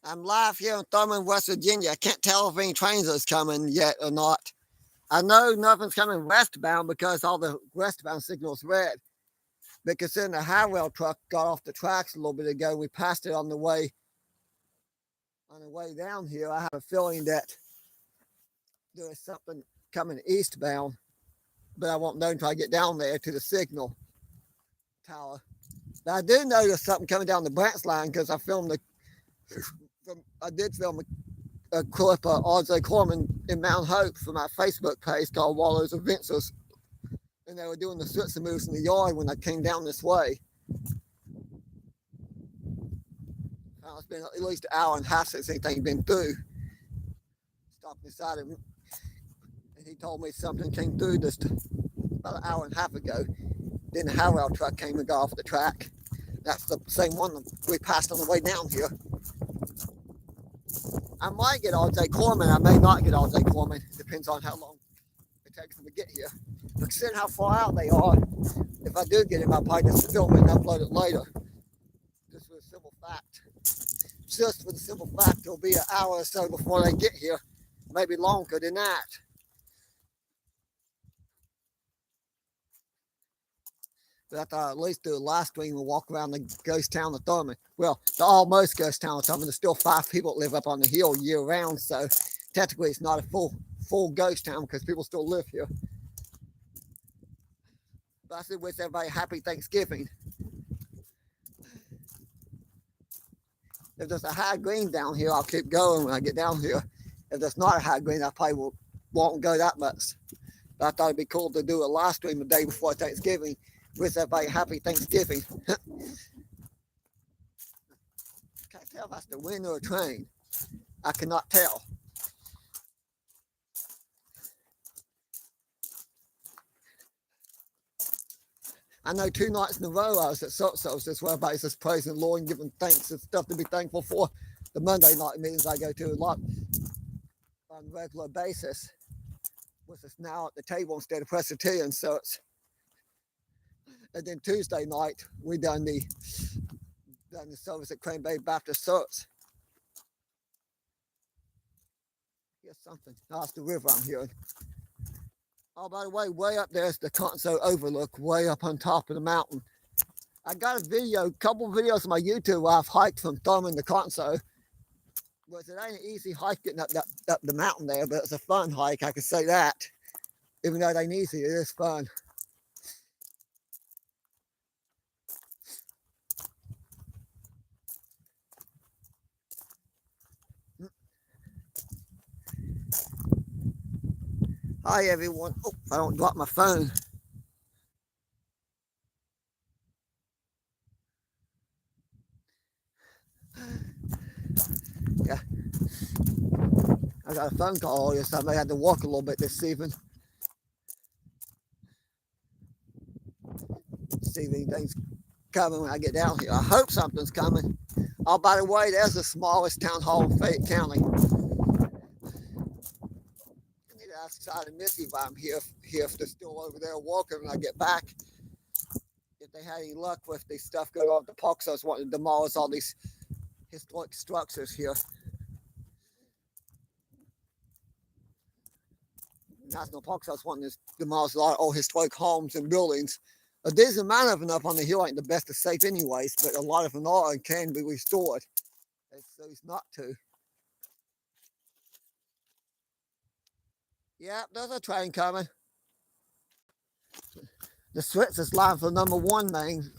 I'm live here in Thurmond, West Virginia. I can't tell if any trains is coming yet or not. I know nothing's coming westbound because all the westbound signals red. But considering the high rail truck got off the tracks a little bit ago, we passed it on the way down here. I have a feeling that there is something coming eastbound, but I won't know until I get down there to the signal tower. But I do know there's something coming down the branch line because I did film a clip of RJ Corman in Mount Hope for my Facebook page called Waldo's Adventures. And they were doing the switching moves in the yard when I came down this way. It's been at least an hour and a half since anything been through. Stopped beside him, and he told me something came through just about an hour and a half ago. Then the high rail truck came and got off the track. That's the same one we passed on the way down here. I might get RJ Corman. I may not get RJ Corman. Depends on how long it takes them to get here. But considering how far out they are, if I do get him, I'll probably just film it and upload it later. Just for the simple fact. Just for the simple fact, it'll be an hour or so before they get here. Maybe longer than that. But I thought at least do a live stream and walk around the ghost town of Thurmond. Well, the almost ghost town of Thurmond. There's still 5 people that live up on the hill year round, so technically it's not a full ghost town because people still live here. But I still wish everybody a happy Thanksgiving. If there's a high green down here, I'll keep going when I get down here. If there's not a high green, I probably won't go that much. But I thought it'd be cool to do a live stream the day before Thanksgiving. Wish everybody a happy Thanksgiving. Can't tell if that's the wind or a train. I cannot tell. I know 2 nights in a row I was at so this where everybody's just praising the Lord and giving thanks and stuff to be thankful for. The Monday night meetings I go to a lot on a regular basis, which is now at the table instead of Presbyterian. So it's, and then Tuesday night we done the service at Crane Bay Baptist Church. Here's something. That's the river I'm hearing. Oh, by the way up there is the Conso Overlook, way up on top of the mountain. I got a couple videos on my YouTube where I've hiked from Thurmond to Conso. But it ain't an easy hike getting up the mountain there, but it's a fun hike, I can say that. Even though it ain't easy, it is fun. Hi everyone. Oh, I don't drop my phone. Yeah. I got a phone call earlier, so I may have to walk a little bit this evening. See if anything's coming when I get down here. I hope something's coming. Oh, by the way, there's the smallest town hall in Fayette County. I decided to miss if I'm here if they're still over there walking when I get back. If they had any luck with the stuff going on at the park, so I was wanting to demolish all these historic structures here. National Park, so I was wanting to demolish a lot of old historic homes and buildings. A decent amount of them up on the hill ain't the best of safe anyways, but a lot of them are and can be restored. So it's not to. Yeah, there's a train coming. The switch is lined for number 1 main.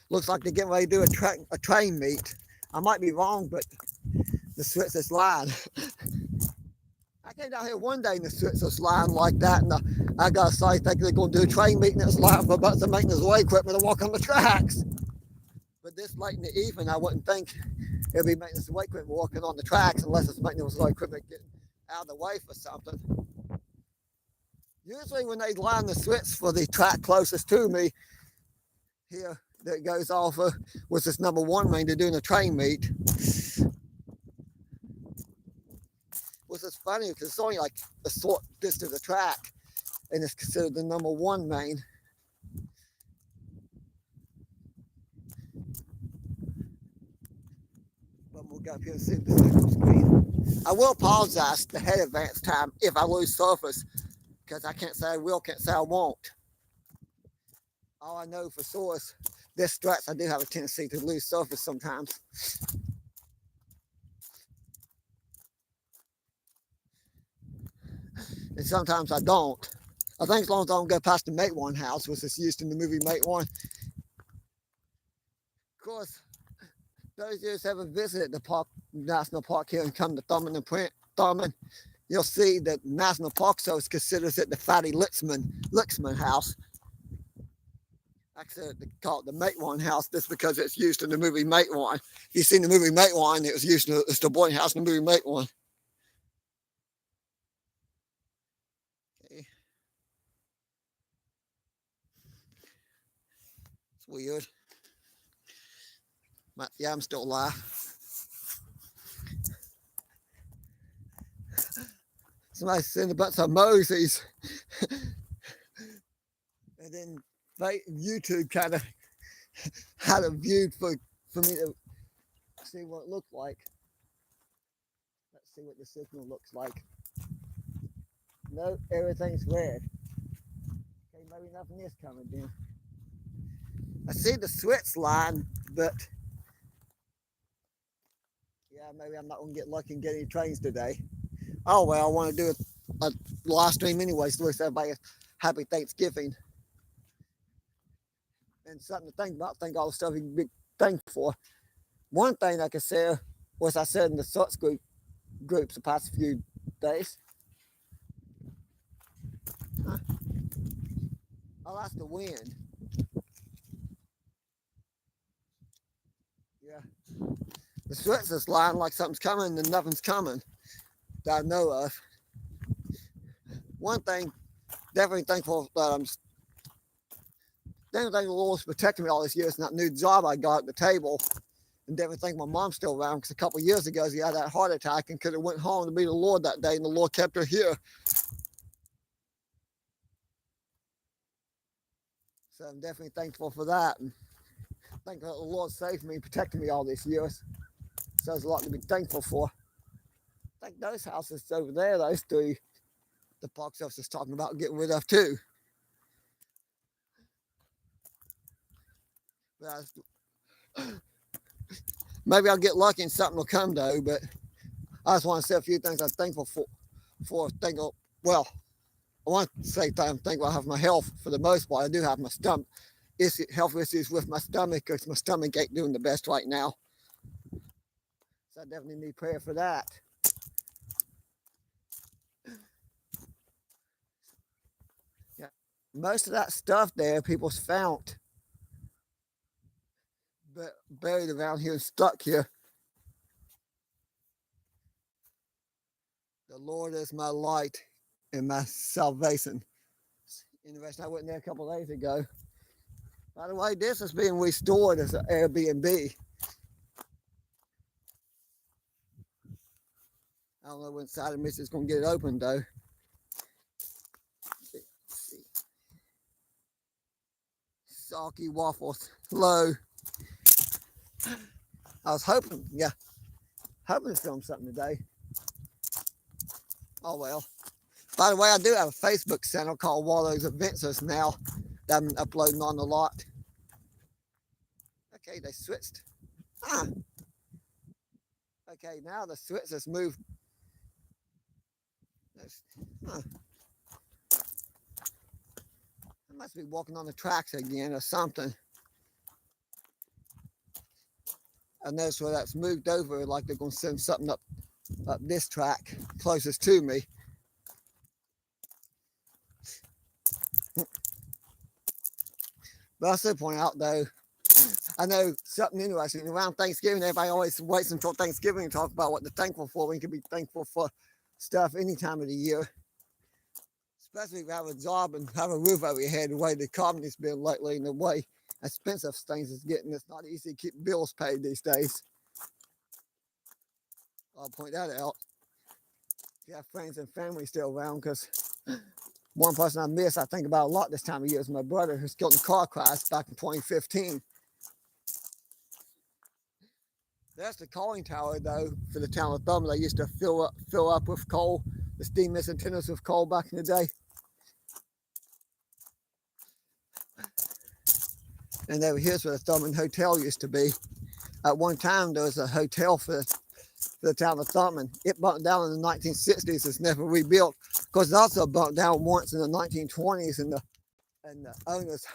Looks like they're getting ready to do a train meet. I might be wrong, but the switch is lined. I came down here one day and the switch was lined like that, and I got to say, thinking they're going to do a train meet and it's lined for about some maintenance way equipment to walk on the tracks. But this late in the evening, I wouldn't think it'd be maintenance way equipment walking on the tracks unless it's maintenance way equipment getting out of the way for something. Usually when they line the switch for the track closest to me, here that goes off of, which is number 1 main, they're doing a train meet. Which is funny because it's only like a short distance of track and it's considered the number 1 main. But we'll Get up here and see the signal screen. I will apologize the head advance time if I lose surface, because I can't say I will, can't say I won't. All I know for sure is this stretch I do have a tendency to lose surface sometimes. And sometimes I don't. I think as long as I don't go past the Mate One house, which is used in the movie Mate One. Of course, those years haven't visited the park, national park here and come to Thurmond, you'll see that National Park Service considers it the Fatty Lixman house. Actually, they call it the Mate One house just because it's used in the movie Mate One. If you've seen the movie Mate One, it was used as the boarding house in the movie Mate One. Okay. It's weird. But yeah, I'm still alive. Somebody sent a bunch of emojis. And then YouTube kind of had a view for me to see what it looked like. Let's see what the signal looks like. No, everything's red. Okay, maybe nothing is coming then. I see the switch line, but yeah, maybe I'm not going to get lucky and get any trains today. Oh well, I want to do a live stream anyway, so wish everybody a happy Thanksgiving. And something to think about, think all the stuff you can be thankful for. One thing I can say was I said in the search groups the past few days. I like the wind. Yeah. The switch is lying like something's coming and nothing's coming that I know of. One thing, definitely thankful that I'm definitely thankful the Lord's protecting me all these years and that new job I got at the table. And definitely thankful my mom's still around because a couple of years ago she had that heart attack and could have went home to be the Lord that day and the Lord kept her here. So I'm definitely thankful for that. And thankful that the Lord saved me and protected me all these years. So there's a lot to be thankful for. I think those houses over there, those three, the park service is talking about getting rid of too. Maybe I'll get lucky and something will come though, but I just want to say a few things I'm thankful for. Well, I want to say I'm thankful I have my health for the most part. I do have my health issues with my stomach because my stomach ain't doing the best right now. So I definitely need prayer for that. Yeah, most of that stuff there, people's found, but buried around here and stuck here. The Lord is my light and my salvation. Interesting, I went there a couple of days ago. By the way, this is being restored as an Airbnb. I don't know when Side of Miss is going to get it open though. Let's see. Soggy waffles. Hello. I was hoping to film something today. Oh well. By the way, I do have a Facebook channel called Waldo's Adventures now that I'm uploading on a lot. Okay, they switched. Okay, now the switch has moved. I must be walking on the tracks again or something. I noticed where that's moved over, like they're going to send something up this track closest to me. But I should point out though, I know something interesting around Thanksgiving. Everybody always waits until Thanksgiving to talk about what they're thankful for. We can be thankful for stuff any time of the year, especially if you have a job and have a roof over your head. The way the economy's been lately and the way expensive things is getting, it's not easy to keep bills paid these days. I'll point that out. If you have friends and family still around, because one person I miss, I think about a lot this time of year, is my brother who's killed in a car crash back in 2015. There That's the coaling tower, though, for the town of Thurmond. They used to fill up with coal, the steam mist antennas with coal back in the day. And over here's where the Thurmond Hotel used to be. At one time, there was a hotel for the town of Thurmond. It burnt down in the 1960s. It's never rebuilt. Of course, it also burnt down once in the 1920s, and the owners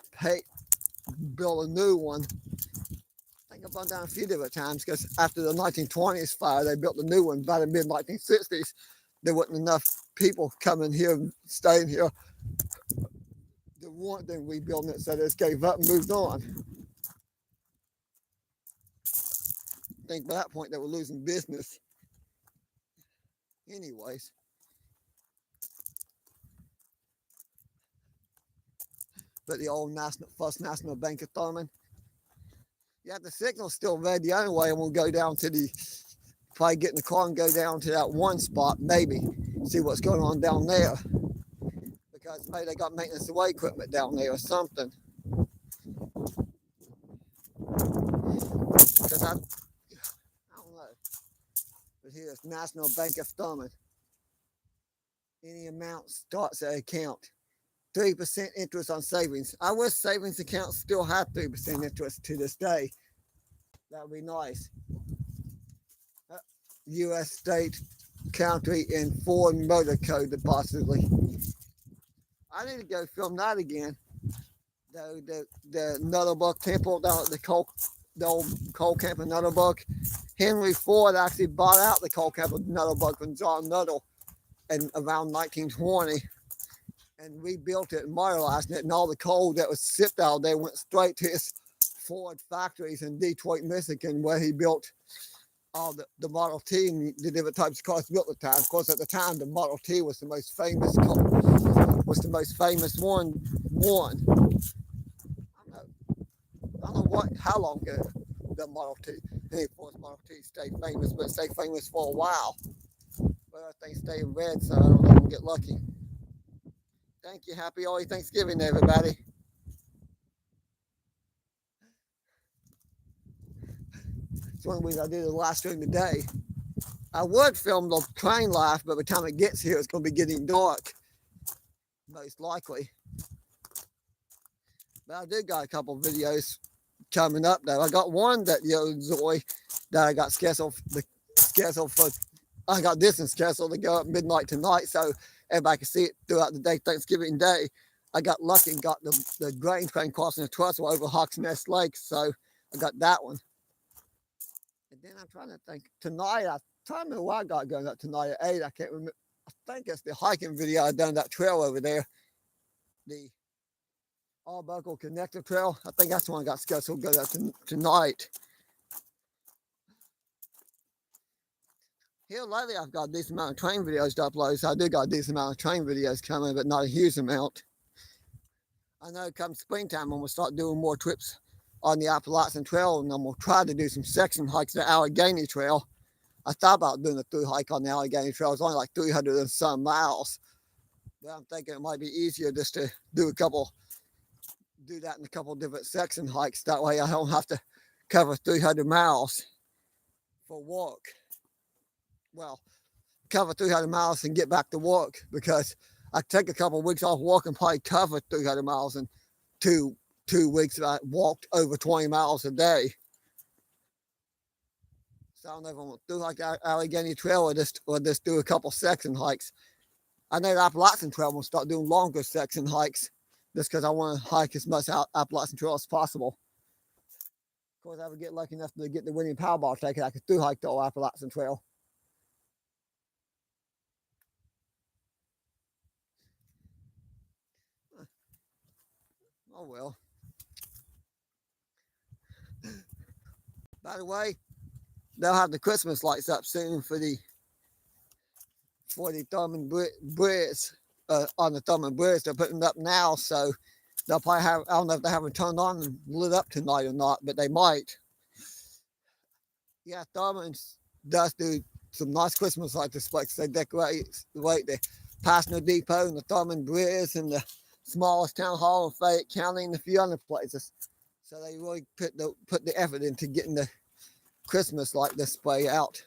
built a new one. I think it burnt down a few different times because after the 1920s fire, they built a new one. By the mid-1960s, there wasn't enough people coming here and staying here to want them rebuilding it, so they just gave up and moved on. I think by that point they were losing business. Anyways. But the old First National Bank of Thurmond. Yeah, the signal's still red. The only way I'm gonna go down to probably get in the car and go down to that one spot, maybe, see what's going on down there. Because maybe they got maintenance away equipment down there or something. Because I don't know. But here's National Bank of Thurmond. Any amount starts at account. 3% interest on savings. I wish savings accounts still had 3% interest to this day. That would be nice. U.S. state, county, and foreign motor code possibly. I need to go film that again. The Nutterbuck Temple down at the old coal camp in Nutterbuck. Henry Ford actually bought out the coal camp of Nutterbuck from John Nuttall in around 1920 and rebuilt it and modernized it, and all the coal that was shipped out there went straight to his Ford factories in Detroit, Michigan, where he built all the Model T and the different types of cars built at the time. Of course, at the time, the Model T was the most famous one. I don't know how long the Model T, any Ford Model T stayed famous, but it stayed famous for a while. But I think stay in red, so I don't know if we'll get lucky. Thank you. Happy early Thanksgiving, everybody. It's one of the reasons I do the live stream today. I would film the train life, but by the time it gets here, it's going to be getting dark, most likely. But I do got a couple of videos coming up, though. I got one that you'll enjoy that I got scheduled for. I got this in scheduled to go up midnight tonight, so everybody can see it throughout the day, Thanksgiving Day. I got lucky and got the grain train crossing the trestle over Hawks Nest Lake, so I got that one. And then I'm trying to think, tonight, I don't know what I got going up tonight at 8. I can't remember. I think it's the hiking video I done that trail over there. The Arbuckle Connector Trail. I think that's the one I got scheduled to go up tonight. Here lately, I've got a decent amount of train videos to upload, so I do got a decent amount of train videos coming, but not a huge amount. I know come springtime, I'm going to start doing more trips on the Appalachian Trail, and I'm going to try to do some section hikes at the Allegheny Trail. I thought about doing a through hike on the Allegheny Trail. It's only like 300 and some miles. But I'm thinking it might be easier just to do that in a couple different section hikes. That way I don't have to cover 300 miles for work. Well, cover 300 miles and get back to work, because I take a couple of weeks off work and probably cover 300 miles in two weeks. I walked over 20 miles a day. So I don't know if I'm going to do like Allegheny Trail or just do a couple section hikes. I know the Appalachian Trail, I'm going to start doing longer section hikes just because I want to hike as much Appalachian Trail as possible. Of course, I would get lucky enough to get the winning Powerball ticket. I could through hike the old Appalachian Trail. Oh well. By the way, they'll have the Christmas lights up soon for the Thurmond Bridge, on the Thurmond Bridge. They're putting it up now, so they'll probably have, I don't know if they haven't turned on and lit up tonight or not, but they might. Yeah, Thurmond does do some nice Christmas light displays. They decorate the Passenger Depot and the Thurmond Bridge and the smallest town hall in Fayette County and a few other places. So they really put the effort into getting the Christmas light display out.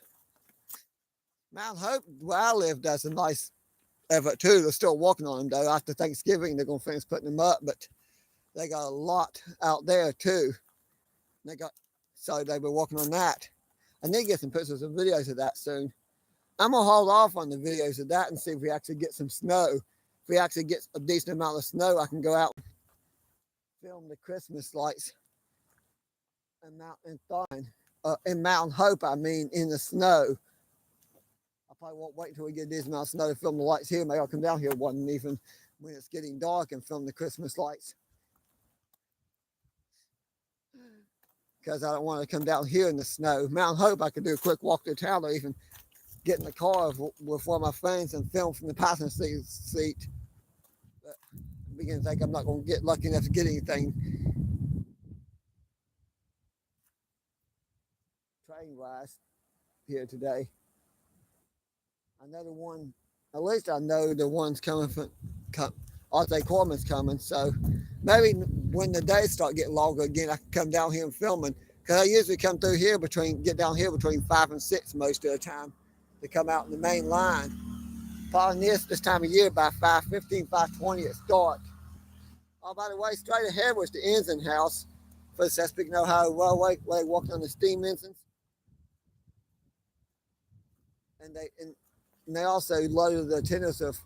Mount Hope, where I live, does a nice effort too. They're still working on them though. After Thanksgiving, they're gonna finish putting them up, but they got a lot out there too. So they've been working on that. I need to get some pictures and videos of that soon. I'm gonna hold off on the videos of that and see if we actually get some snow. If we actually get a decent amount of snow, I can go out and film the Christmas lights in Mountain Hope. I mean, in the snow. I probably won't wait until we get a decent amount of snow to film the lights here. Maybe I'll come down here one even when it's getting dark and film the Christmas lights. Because I don't want to come down here in the snow. Mountain Hope, I could do a quick walk to town or even get in the car with one of my friends and film from the passenger seat. But I begin to think I'm not going to get lucky enough to get anything train-wise here today. I know the one, at least I know the one's coming from, Ozzy Corman's coming, so maybe when the days start getting longer again, I can come down here and film it. Because I usually come through here get down here between 5 and 6 most of the time to come out in the main line. Following this time of year, by 5:15, 5:20, it's dark. Oh, by the way, straight ahead was the engine house for the Chesapeake Ohio Railway, where they worked on the steam engines. And they also loaded the tenders of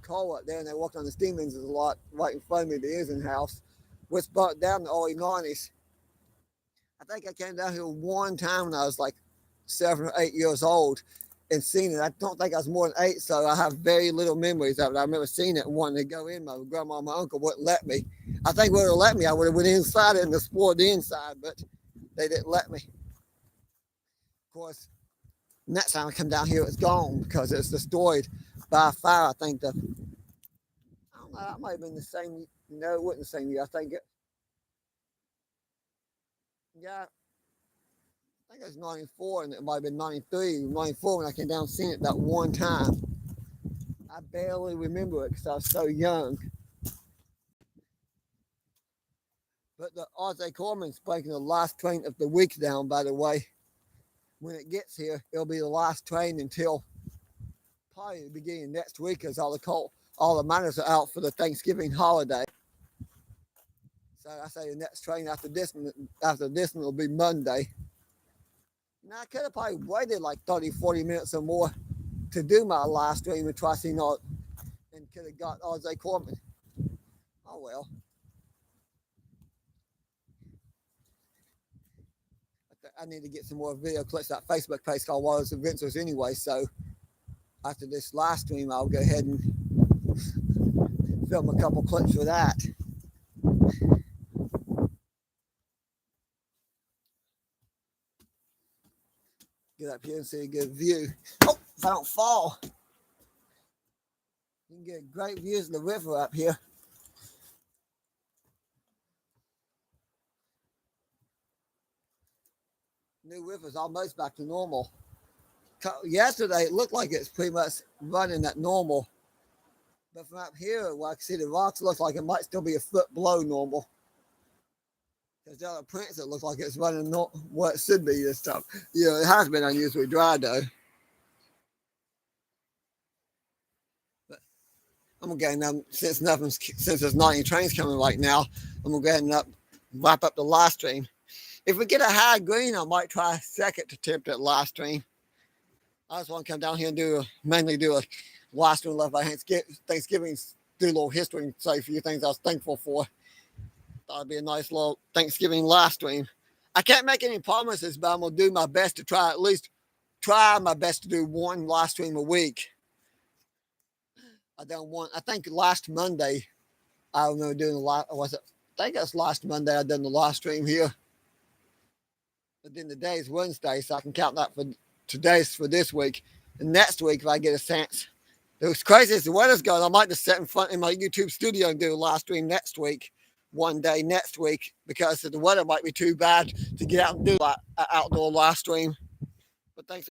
coal up there, and they worked on the steam engines a lot right in front of me, the engine house, which burnt down in the early 90s. I think I came down here one time when I was like 7 or 8 years old and seen it. I don't think I was more than 8, so I have very little memories of it. I remember seeing it and wanting to go in. My grandma and my uncle wouldn't let me. I think if they would have let me, I would have went inside it and explored the inside, but they didn't let me. Of course, next time I come down here, it's gone because it's destroyed by a fire. I think I don't know, that might have been the same. No, it wasn't the same year. I think it was 94, and it might have been 93, 94 when I came down and seen it that one time. I barely remember it because I was so young. But the Ozzy Corman's breaking the last train of the week down, by the way. When it gets here, it'll be the last train until probably the beginning of next week, as all the miners are out for the Thanksgiving holiday. So I say the next train after this one will be Monday. Now I could have probably waited like 30, 40 minutes or more to do my live stream and try seeing all, and could have got Ozzy Corman. Oh well. I need to get some more video clips. That Facebook page called Waldo's Adventures anyway, so after this live stream, I'll go ahead and film a couple clips for that. Get up here and see a good view. Oh, if I don't fall. You can get great views of the river up here. New River's almost back to normal. Yesterday, it looked like it's pretty much running at normal. But from up here, where I can see the rocks, it looks like it might still be a foot below normal. Because down at Prince, it looks like it's running what it should be this time. It has been unusually dry, though. But I'm going to go ahead and, since there's not any trains coming right now, I'm going to go ahead and wrap up the live stream. If we get a high green, I might try a second attempt at live stream. I just want to come down here and mainly do a live stream left by Thanksgiving, do a little history and say a few things I was thankful for. Thought it'd be a nice little Thanksgiving live stream. I can't make any promises, but I'm going to do my best to try my best to do one live stream a week. I think last Monday, I remember doing I think that's last Monday I done the live stream here. But then today is Wednesday, so I can count that for today's for this week. And next week, if I get a chance, it was crazy as the weather's going. I might just sit in my YouTube studio and do a live stream next week, one day next week, because the weather might be too bad to get out and do an outdoor live stream. But thanks.